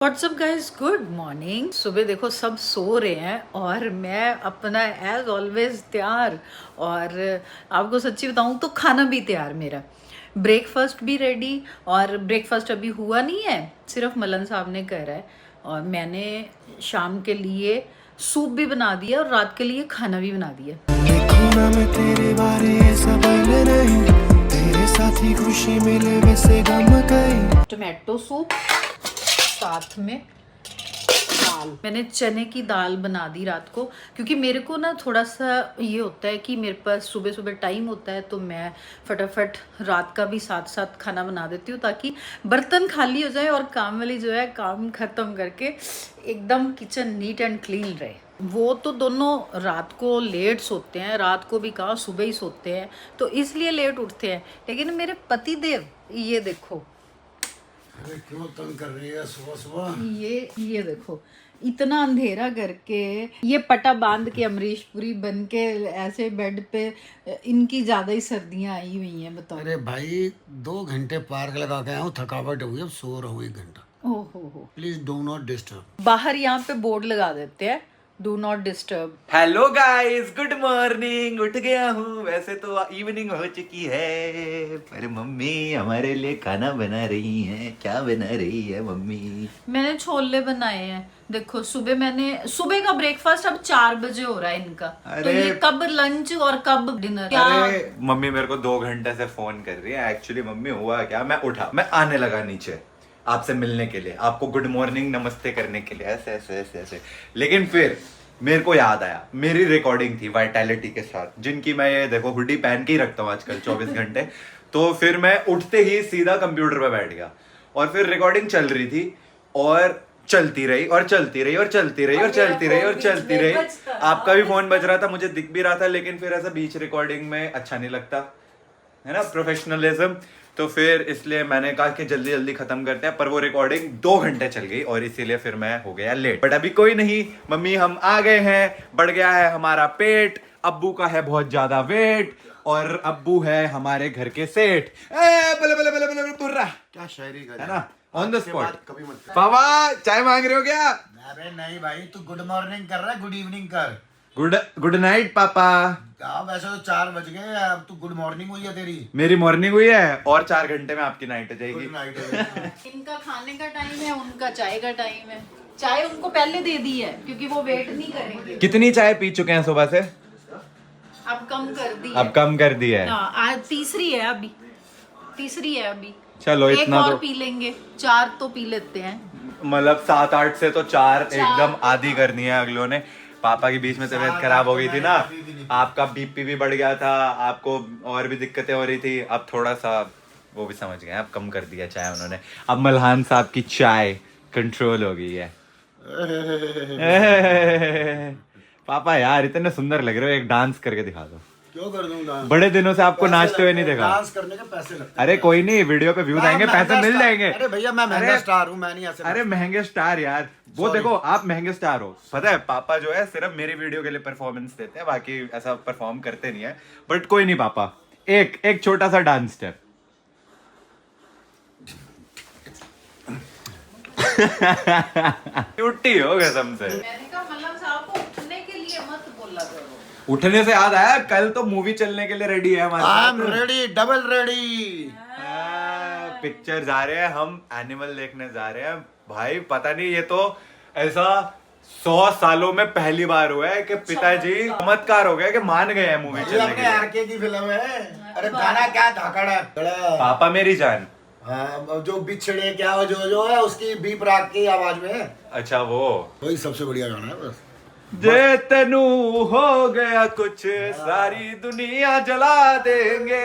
What's up guys, good morning. सुबह देखो सब सो रहे हैं और मैं अपना एज ऑलवेज तैयार। और आपको सच्ची बताऊं तो खाना भी तैयार मेरा, ब्रेकफास्ट भी रेडी। और ब्रेकफास्ट अभी हुआ नहीं है, सिर्फ मलन साहब ने करा है। और मैंने शाम के लिए सूप भी बना दिया और रात के लिए खाना भी बना दिया। देखो ना मैं तेरे बारे सबल नहीं, तेरे साथ ही खुशी मिले वैसे गम गई। टोमेटो सूप, साथ में दाल। मैंने चने की दाल बना दी रात को, क्योंकि मेरे को ना थोड़ा सा ये होता है कि मेरे पास सुबह सुबह टाइम होता है, तो मैं फटाफट रात का भी साथ साथ खाना बना देती हूँ, ताकि बर्तन खाली हो जाए और काम वाली जो है काम खत्म करके एकदम किचन नीट एंड क्लीन रहे। वो तो दोनों रात को लेट सोते हैं, रात को भी कहा सुबह ही सोते हैं, तो इसलिए लेट उठते हैं। लेकिन मेरे पति देव, ये देखो, अरे क्यों तंग कर रही है सुबह सुबह? ये देखो, इतना अंधेरा करके ये पटा बांध के अमरीश पुरी बन के ऐसे बेड पे, इनकी ज्यादा ही सर्दियां आई हुई हैं, बताओ। अरे भाई 2 घंटे पार्क लगा के आया हूँ, थकावट हो गई, अब सो रहा हूँ 1 घंटा। ओहो हो। Please do not disturb. बाहर यहाँ पे बोर्ड लगा देते हैं, do not disturb. Hello guys, good morning. उठ गया हूँ, वैसे तो इवनिंग हो चुकी है, पर मम्मी हमारे लिए खाना बना रही हैं। क्या बना रही है मम्मी? मैंने छोले बनाए हैं। देखो, सुबह का ब्रेकफास्ट अब 4 बजे हो रहा है इनका। तो ये कब लंच और कब डिनर? अरे मम्मी मेरे को 2 घंटे से फोन कर रही है। एक्चुअली मम्मी हुआ क्या, मैं उठा, मैं आने लगा नीचे आपसे मिलने के लिए, आपको गुड मॉर्निंग नमस्ते करने के लिए, ऐसे ऐसे ऐसे ऐसे। लेकिन फिर मेरे को याद आया, मेरी रिकॉर्डिंग थी वाइटैलिटी के साथ, जिनकी मैं ये देखो हुडी पहन के ही रखता हूँ आजकल 24 घंटे। तो फिर मैं उठते ही सीधा कंप्यूटर पे बैठ गया और फिर रिकॉर्डिंग चल रही थी और चलती रही और चलती रही और चलती रही और चलती रही और चलती रही। आपका भी फोन बज रहा था, मुझे दिख भी रहा था, लेकिन फिर ऐसा बीच रिकॉर्डिंग में अच्छा नहीं लगता है ना, प्रोफेशनलिज्म। तो फिर इसलिए मैंने कहा कि जल्दी जल्दी खत्म करते हैं, पर वो रिकॉर्डिंग 2 घंटे चल गई और इसीलिए फिर मैं हो गया लेट। बट अभी कोई नहीं मम्मी, हम आ गए हैं, बढ़ गया है हमारा पेट, अब्बू का है बहुत ज्यादा वेट और अब्बू है हमारे घर के सेठ। बले बले बले बले बुर्रा, क्या शायरी कर है ना, ऑन द स्पॉट। कभी मत कर। पापा चाय मांग रहे हो क्या? अरे नहीं भाई, तू गुड मॉर्निंग कर रहा है, गुड इवनिंग कर। गुड नाइट पापा। वैसे तो 4 बज गए, अब तू गुड मॉर्निंग हुई है तेरी। मेरी मॉर्निंग हुई है और 4 घंटे में आपकी नाइट हो जाएगी। Good night. इनका खाने का टाइम है, उनका चाय का टाइम है। चाय उनको पहले दे दी है क्योंकि वो वेट नहीं करेंगे। कितनी चाय पी चुके हैं सुबह से? अब कम कर दी अब कम कर दी है। हाँ, आज तीसरी है अभी, तीसरी है अभी। चलो एक इतना और तो पी लेंगे, 4 तो पी लेते हैं। मतलब 7-8 से तो 4 एकदम आधी करनी है अगलों ने। पापा की बीच में तबीयत खराब हो गई थी ना, आपका बीपी भी बढ़ गया था, आपको और भी दिक्कतें हो रही थी। अब थोड़ा सा वो भी समझ गए, अब कम कर दिया चाय उन्होंने। अब मल्हान साहब की चाय कंट्रोल हो गई है। पापा यार इतने सुंदर लग रहे हो, एक डांस करके दिखा दो। क्यों कर दूं डांस? बड़े दिनों से आपको नाचते हुए नहीं देखा। डांस करने के पैसे लगते हैं। अरे कोई नहीं, वीडियो पे व्यूज आएंगे, पैसे मिल जाएंगे। अरे भैया मैं महंगा स्टार हूँ, मैं नहीं ऐसे। अरे महंगे स्टार यार, वो देखो आप महंगे स्टार हो। पता है पापा जो है सिर्फ मेरी वीडियो के लिए परफॉर्मेंस देते हैं, बाकी ऐसा परफॉर्म करते नहीं है। बट कोई नहीं पापा, एक छोटा सा डांस स्टेप। छुट्टी हो कसम से। मैंने कहा मल्लम साहब को उठने के लिए मत बोला करो। उठने से याद आया, कल तो मूवी चलने के लिए रेडी है हमारे आई एम साथ। Ready, double ready. पिक्चर जा रहे हैं हम, एनिमल देखने जा रहे हैं भाई। पता नहीं, ये तो ऐसा 100 सालों में पहली बार हुआ है कि पिताजी चमत्कार हो गया कि मान गए हैं मूवी ये चलने अपने के लिए। आरके की फिल्म है। अरे गाना क्या धाकड़ है। पापा मेरी जान। हाँ, जो बिछड़े क्या जो है उसकी बीप राग की आवाज में। अच्छा वो वही सबसे बढ़िया गाना है बस। जे तेनू हो गया कुछ, सारी दुनिया जला देंगे।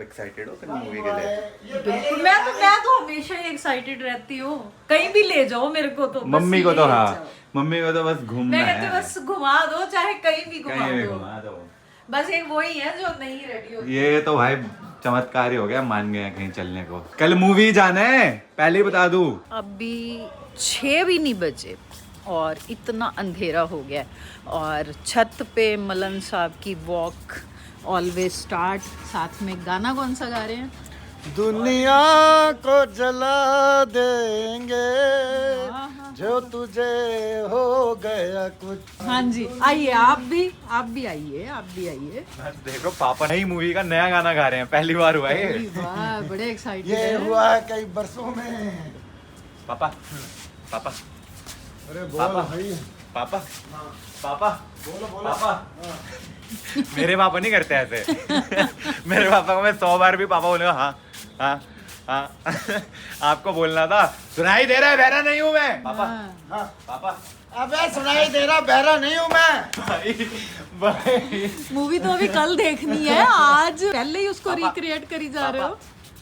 एक्साइटेड हो फिर मूवी के लिए? बिल्कुल, मैं तो हमेशा ही एक्साइटेड रहती हूँ। कहीं भी ले जाओ मेरे को तो, मम्मी को तो हाँ, मम्मी को तो बस घूमना मैं है। कहती हूँ बस घुमा दो, चाहे कहीं भी कहीं भी घुमा घुमा दो। दो। बस एक वही है जो नहीं रेडी होती। ये तो भाई चमत्कार ही हो गया, मान गए कहीं चलने को। कल मूवी जाना है, पहले ही बता दूं। अभी 6 भी नहीं बजे और इतना अंधेरा हो गया है। और छत पे मलन साहब की वॉक ऑलवेज स्टार्ट। साथ में गाना कौन सा गा रहे हैं? दुनिया को जला देंगे जो तुझे हो गया कुछ। हाँ जी, आइए आप भी आइए। देखो पापा नई मूवी का नया गाना गा रहे हैं, पहली बार हुआ है ये। वाह, बड़े एक्साइटेड ये है। हुआ है कई बरसों में। पापा पापा अरे बोल पापा। भाई। पापा पापा बोलो पापा। मेरे पापा नहीं करते ऐसे। मेरे पापा को मैं 100 बार भी पापा बोलेगा हाँ हाँ हाँ। आपको बोलना था सुनाई दे रहा है, बहरा नहीं हूँ मैं। पापा हाँ। पापा। अबे सुनाई दे रहा, बहरा नहीं हूँ मैं। भाई भाई मूवी तो अभी कल देखनी है, आज पहले ही उसको पापा, रिक्रिएट करी जा रहे हो।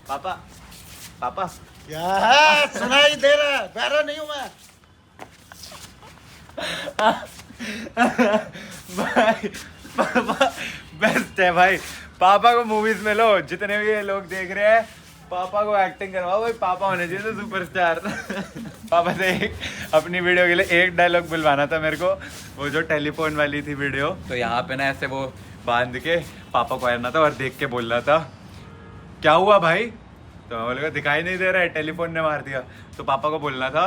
पापा पापा। क्या है? सुनाई दे रहा है, बहरा नहीं हूँ मैं। भाई पापा बेस्ट है भाई। पापा को मूवीज में लो, जितने भी ये लोग देख रहे हैं पापा को एक्टिंग करवाओ, भाई पापा होने चाहिए तो सुपरस्टार। पापा से एक अपनी वीडियो के लिए एक डायलॉग बुलवाना था मेरे को, वो जो टेलीफोन वाली थी वीडियो, तो यहाँ पे ना ऐसे वो बांध के पापा को आना था और देख के बोलना था क्या हुआ भाई, तो मैं बोलेगा दिखाई नहीं दे रहा है, टेलीफोन ने मार दिया। तो पापा को बोलना था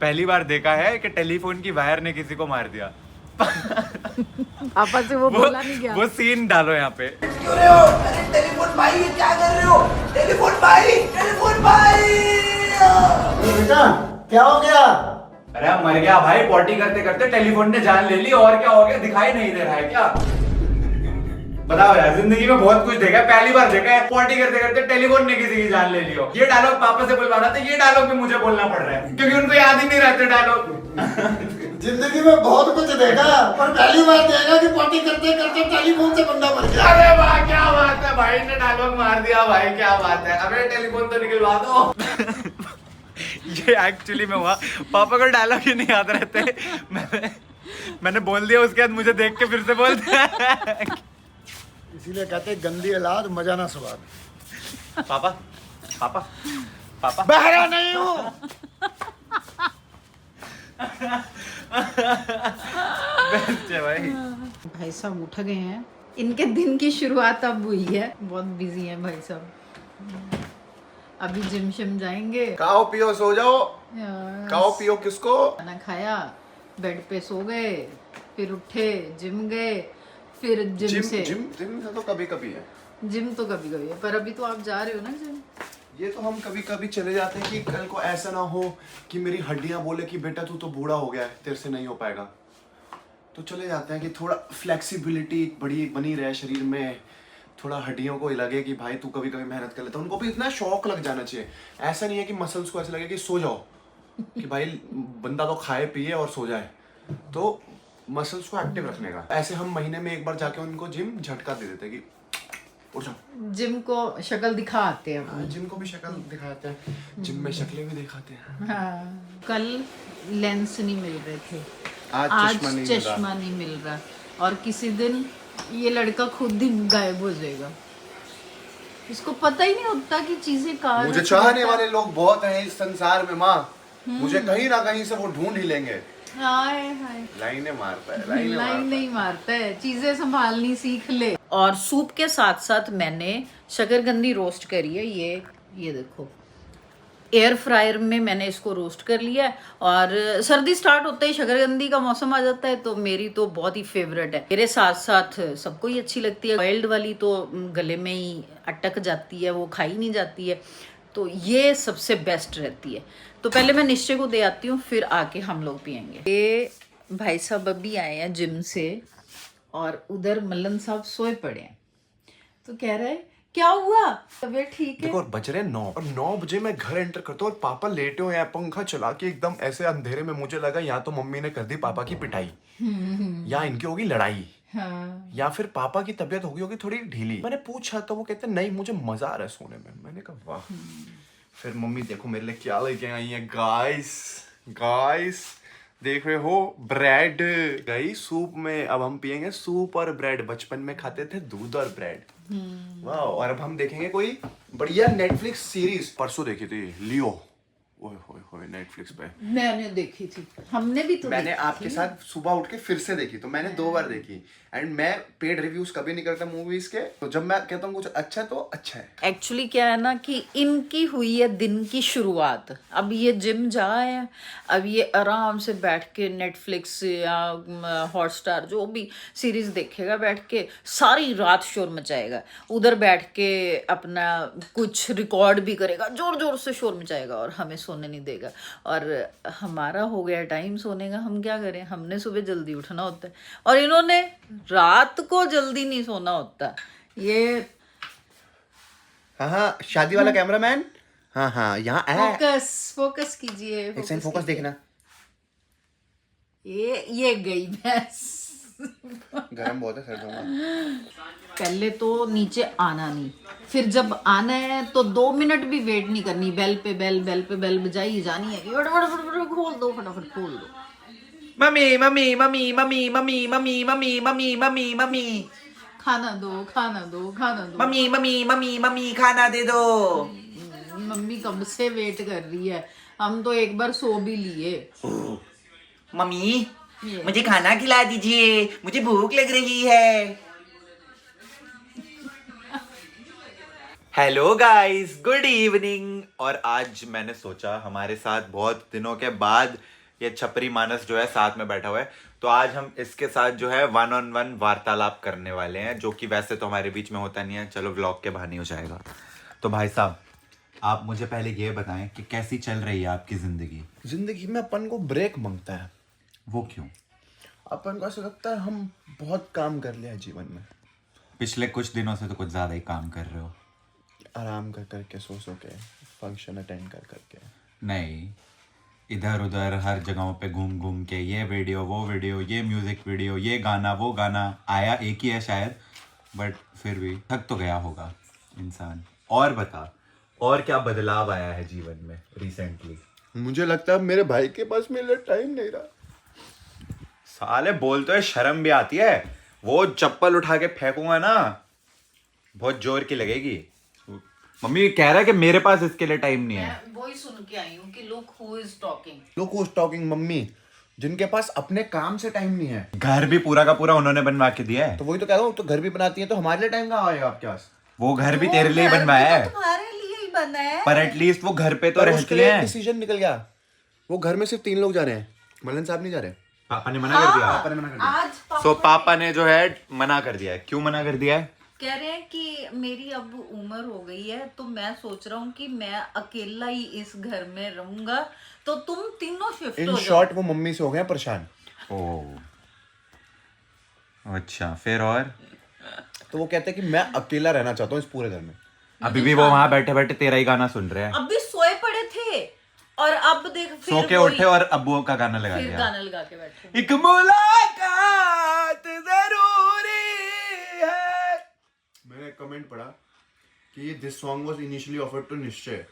पहली बार देखा है कि टेलीफोन की वायर ने किसी को मार दिया। पापा से वो बोला नहीं गया। वो सीन डालो यहाँ पे। क्यों रहे हो? अरे टेलीफोन भाई, ये क्या कर रहे हो? टेलीफोन भाई, टेलीफोन भाई। बेटा क्या हो गया? अरे मर गया भाई, पॉटी करते करते टेलीफोन ने जान ले ली, और क्या हो गया, दिखाई नहीं दे रहा है क्या? बताओ यार, जिंदगी में बहुत कुछ देखा है, पहली बार देखा है पॉटी करते करते टेलीफोन ने किसी की जान ले ली हो। ये डायलॉग पापा से बुलवाना था, ये डायलॉग भी मुझे बोलना पड़ रहा है क्योंकि उनको याद ही नहीं रहते डायलॉग। जिंदगी में बहुत कुछ देखा, पर पहली बार देखा कि पार्टी करते करते टेलीफोन से बंदा मर गया। अरे वाह क्या बात है, भाई ने डायलॉग मार दिया भाई, क्या बात है। अबे टेलीफोन तो निकलवा दो। ये एक्चुअली में हुआ, पापा को डायलॉग ही नहीं याद रहते। मैंने बोल दिया, उसके बाद मुझे देख के फिर से बोल दिया। इसीलिए कहते गंदी औलाद मजा ना स्वाद। पापा पापा पापा। बहरा नहीं हूँ। बेस्ट है भाई। भाई साहब उठ गए हैं, इनके दिन की शुरुआत अब हुई है, बहुत बिजी हैं भाई साहब। अभी जिम शिम जाएंगे। खाओ पियो सो जाओ। यार, खाओ पियो किसको? खाना खाया, बेड पे सो गए, फिर उठे, जिम गए, फिर जिम से तो कभी कभी है। जिम तो कभी कभी है, पर अभी तो आप जा रहे हो ना जिम। ये तो हम कभी कभी चले जाते हैं कि कल को ऐसा ना हो कि मेरी हड्डियां बोले कि बेटा तू तो बूढ़ा हो गया है, तेरे से नहीं हो पाएगा, तो चले जाते हैं कि थोड़ा फ्लेक्सिबिलिटी बड़ी बनी रहे शरीर में, थोड़ा हड्डियों को लगे कि भाई तू कभी कभी मेहनत कर लेता है। उनको भी इतना शौक लग जाना चाहिए, ऐसा नहीं है कि मसल्स को ऐसा लगे कि सो जाओ, कि भाई बंदा तो खाए पिए और सो जाए, तो मसल्स को एक्टिव रखने का। ऐसे हम महीने में एक बार जाके उनको जिम झटका दे देते हैं कि उठ जाओ। जिम को शक्ल दिखाते हैं। हाँ, जिम को भी शक्ल दिखाते हैं, जिम में शक्लें भी दिखाते हैं। हाँ, कल लेंस नहीं मिल रहे थे, आज चश्मा नहीं मिल रहा, और किसी दिन ये लड़का खुद ही गायब हो जाएगा। इसको पता ही नहीं होता कि चीजें कहाँ मुझे चाहने वाले लोग बहुत हैं इस संसार में माँ, मुझे कहीं ना कहीं से वो ढूंढ ही लेंगे। हाय हाय, लाइनें मारता है, लाइन नहीं मारता है, चीजें संभालनी सीख ले। और सूप के साथ साथ मैंने शकरकंदी रोस्ट करी है, ये देखो, एयर फ्रायर में मैंने इसको रोस्ट कर लिया है। और सर्दी स्टार्ट होते ही शकरकंदी का मौसम आ जाता है, तो मेरी तो बहुत ही फेवरेट है। मेरे साथ साथ सबको ही अच्छी लगती है। बॉइल्ड वाली तो गले में ही अटक जाती है, वो खाई नहीं जाती है, तो ये सबसे बेस्ट रहती है। तो पहले मैं निश्चय को दे आती हूँ, फिर आके हम लोग पियेंगे। ये भाई साहब अभी आए हैं जिम से, और उधर मल्लन साहब सोए पड़े हैं, तो कह रहे हैं क्या हुआ, तबीयत ठीक है? देखो और बज रहे 9 और 9 बजे मैं घर एंटर करता हूँ और पापा लेटे हुए हैं पंखा चला के एकदम ऐसे अंधेरे में। मुझे लगा या तो मम्मी ने कर दी पापा की पिटाई, या इनकी होगी लड़ाई, हाँ। या फिर पापा की तबीयत होगी थोड़ी ढीली। मैंने पूछा तो वो कहते नहीं मुझे मजा आ रहा है सोने में। मैंने कहा वाह। फिर मम्मी देखो मेरे लिए क्या लेके आई है, गाइस देख रहे हो, ब्रेड गई सूप में। अब हम पियेंगे सूप और ब्रेड। बचपन में खाते थे दूध और ब्रेड। वाह। और अब हम देखेंगे कोई बढ़िया नेटफ्लिक्स सीरीज। परसों देखी थी लियो, ओए होए होए नेटफ्लिक्स पे मैंने देखी थी, हमने भी तो मैंने देखी आपके थी। साथ सुबह उठ के फिर से देखी, तो मैंने 2 बार देखी। एंड मैं पेड रिव्यूज कभी नहीं करता मूवीज के, तो जब मैं कहता हूँ कुछ अच्छा है तो अच्छा है। एक्चुअली क्या है ना कि इनकी हुई है दिन की शुरुआत। अब ये जिम जा है, अब ये आराम से बैठ के नेटफ्लिक्स या हॉटस्टार जो भी सीरीज देखेगा बैठ के, सारी रात शोर मचाएगा, उधर बैठ के अपना कुछ रिकॉर्ड भी करेगा, जोर जोर से शोर मचाएगा और हमें सोने नहीं देगा। और हमारा हो गया टाइम सोने का, हम क्या करें, हमने सुबह जल्दी उठना होता है और इन्होंने रात को जल्दी नहीं सोना होता। ये हाँ हाँ, शादी वाला कैमरामैन, हाँ हाँ यहाँ है। फोकस कीजिए, एक सेकंड फोकस देखना। ये गई भैंस। गरम बहुत है, सर दूंगा। पहले तो नीचे आना नहीं, फिर जब आना है तो 2 मिनट भी वेट नहीं करनी, बेल पे बेल बजाई जानी है, फटाफट खोल दो, फटाफट खोल दो। Mummy mummy mummy mummy mummy mummy mummy mummy mummy mummy खाना दो, खाना दो, खाना दो। मम्मी मम्मी मम्मी मम्मी खाना दे दो। मम्मी कब से वेट कर रही है, हम तो एक बार सो भी लिए। मम्मी मुझे खाना खिला दीजिए, मुझे भूख लग रही है। Hello guys, good evening. और आज मैंने सोचा हमारे साथ बहुत दिनों के बाद ये छपरी मानस जो है साथ में बैठा हुआ है, तो आज हम इसके साथ जो है 1-on-1 वार्तालाप करने वाले हैं, जो कि वैसे तो हमारे बीच में होता नहीं है, चलो व्लॉग के बहाने हो जाएगा। तो भाई साहब, आप मुझे पहले ये बताएं कि कैसी चल रही है आपकी जिंदगी। जिंदगी में अपन को ब्रेक मांगता है। वो क्यों? अपन को ऐसा लगता है हम बहुत काम कर लिया जीवन में। पिछले कुछ दिनों से तो कुछ ज्यादा ही काम कर रहे हो। आराम कर करके, सो के, फंक्शन अटेंड कर करके। नहीं, इधर उधर हर जगहों पे घूम घूम के, ये वीडियो वो वीडियो, ये म्यूजिक वीडियो, ये गाना वो गाना, आया एक ही है शायद, बट फिर भी थक तो गया होगा इंसान। और बता, और क्या बदलाव आया है जीवन में रिसेंटली? मुझे लगता है मेरे भाई के पास मेरे लिए टाइम नहीं रहा। साले बोल तो है, शर्म भी आती है। वो चप्पल उठा के फेंकूंगा ना, बहुत जोर की लगेगी। मम्मी कह रहा है कि मेरे पास इसके लिए टाइम नहीं है। मैं वही सुन के आई हूँ कि लुक हु इज टॉकिंग। लोग हु इज टॉकिंग मम्मी, जिनके पास अपने काम से टाइम नहीं है। घर भी पूरा का पूरा उन्होंने बनवा के दिया है। तो वही तो कह रहा हूँ, तो घर भी बनाती है, तो हमारे लिए टाइम कहाँ आएगा आपके पास? वो घर भी तेरे लिए बनवाया है, तुम्हारे लिए ही बना है। पर एटलीस्ट वो घर पे तो पर रहती उसके लिए हैं। डिसीजन निकल गया। वो घर में सिर्फ 3 लोग जा रहे हैं, मलन साहब नहीं जा रहे। पापा ने मना कर दिया। पापा ने मना कर दिया। आज सो पापा ने जो है मना कर दिया है। क्यों मना कर दिया है? कह रहे हैं कि मेरी अब उम्र हो गई है, तो मैं सोच रहा हूँ कि मैं अकेला ही इस घर में रहूंगा, तो तुम तीनों शिफ्ट हो इन जाओ। शॉर्ट वो मम्मी से हो गए परेशान। ओह अच्छा, फिर और? तो वो कहते हैं कि मैं अकेला रहना चाहता हूँ इस पूरे घर में। अभी भी वो वहां बैठे बैठे तेरा ही गाना सुन रहे हैं। अब भी सोए पड़े थे और अब देख फिर सो के वही- उठे और अब्बू का गाना लगा फिर दिया। गाना लगा के बैठे। एक मुलाकात जरूरी है। मैंने कमेंट पढ़ा कि this song was initially offered to Nishchay,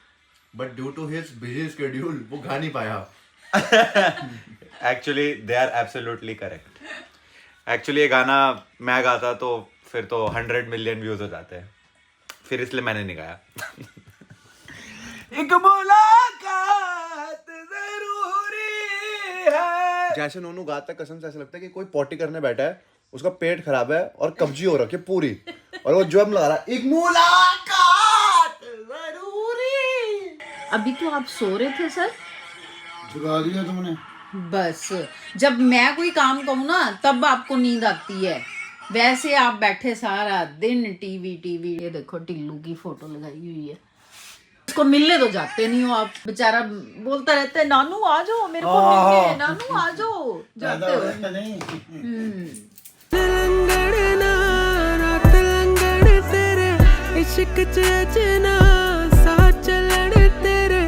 but due to his busy schedule वो गा नहीं पाया। Actually they are absolutely correct. Actually ये गाना मैं गाता तो फिर तो 100 मिलियन व्यूज हो जाते हैं, फिर इसलिए मैंने नहीं गाया। एक मुलाकात जरूरी है। जैसे नोनू गाता है, कसम से ऐसा लगता है कि कोई पॉटी करने बैठा है, उसका पेट खराब है और कब्जी हो रखी है पूरी, और वो जब लगा रहा है एक मुलाकात जरूरी। अभी तो आप सो रहे थे सर? जगा दिया तुमने। बस जब मैं कोई काम कहूँ ना तब आपको नींद आती है, वैसे आप बैठे सारा दिन टीवी। ये देखो टिल्लू की फोटो लगाई हुई है, उसको मिलने तो जाते नहीं हो आप। बेचारा बोलता रहता है नानू आ जाओ मेरे को मिलने, नानू आ जाओ, जाते हो नहीं तेरे इश्क च अचना